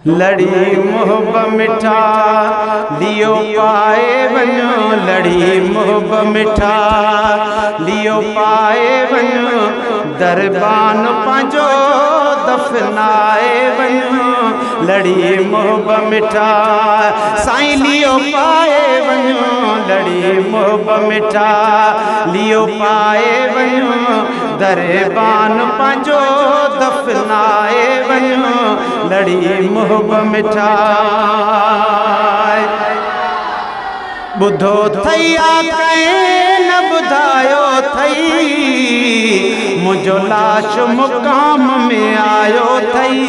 लड़ी मोहब मिठा लियो पाए वञो, लड़ी मोहब मिठा लियो पाए वञो, दरबान पंहिंजो दफनाए वञो, लड़ी मोहब मिठा साईं लियो पाए वञो, लड़ी मोहब मिठा लियो पाए वञो, दरबान पंहिंजो दफनाए वञो, लड़ी मोहब मिठा। बुधो थैया कहीं न बुधायो थई, मुझो लाश मुकाम में आयो थई।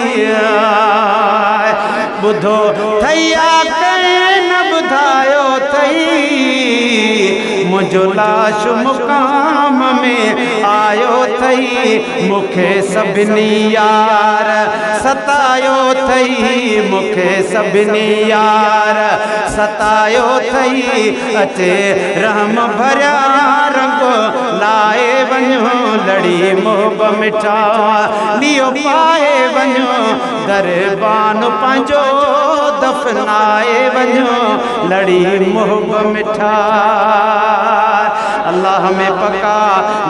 बुधो थैया कहीं न बुधायो थई, मुझो लाश मुकाम में आयो थई। मुखे सभिनी यार सतायो थई, मुखे सभिनी यार सतायो थई। अचे रहम भरिया रंग लाए वञो, लड़ी मोहब मिठा लियो पाए वञो, दरबान पंहिंजो दफनाए वञो, लड़ी मोहब मिठा। अल्लाह में पका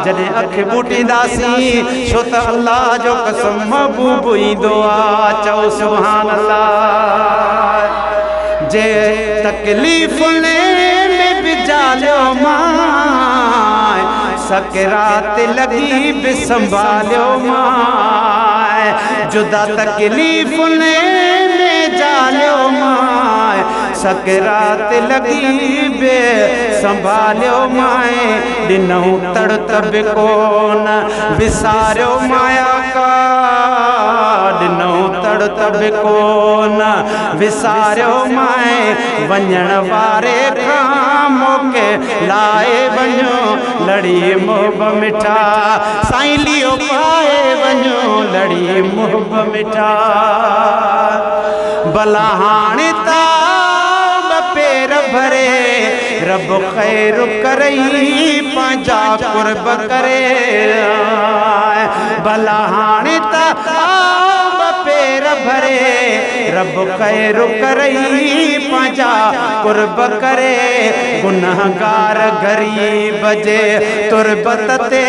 जॾहिं अख बूटींदासीं, छो त अल्लाह जो कसम महबूब ईंदो आ। चओ सुभान अल्लाह। जे तकलीफ़ में बि जालियो माए, सकरात लगी बि संभालियो माए, जुदा तकलीफ़ में जालियो माए, सकरात लगी बे संभालियो माए। ॾिनऊं तड़ तब कोन विसारियो माया का, ॾिनऊं तड़ तब कोन विसारियो माए। वञण वारे खां मौके लाए वञो, लड़ी मोहब मिठा साईं लियो पाए वञो, लड़ी मोहब मिठा। भला हाणे ता पेर भरे रब खैर करई पंहिंजा कुर्ब करे। भला हाणे ता पेर भरे रब खैर करई पंहिंजा कुर्ब करे। गुनहगार गरीब जे तुरबत ते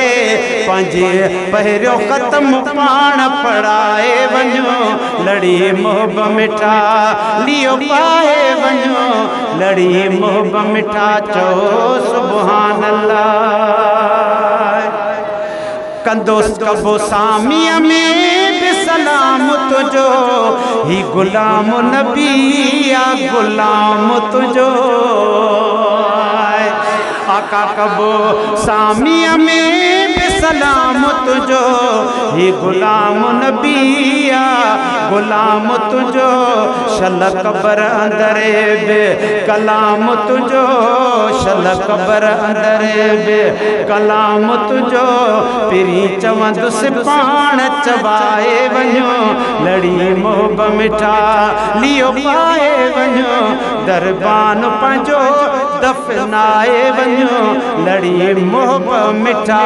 पंहिंजे पहिरियों ख़त्म पाण पढ़ाए वञो, लड़ी मोहब मिठा लियो पाए वञो, लड़ी मोहब मिठा। चओ सुभान अल्लाह। कंदोस कबो सामीअ में बि सलाम तुझो, ही गुलाम नबी आ गुलाम तुझो। आका कबो सामीअ में बि सलाम तुझो, ही गुलाम नबी आ गुलाम तुझो। शल कबर अंदरे बे कलाम तुझो, शल कबर अंदरे बे कलाम तुझो। पिरी चवंदुसि पाण चवाए वञो, लड़ी मोहब मिठा लियो पाए वञो, दरबान पंहिंजो दफनाए वञो, लड़ी मोहब मिठा।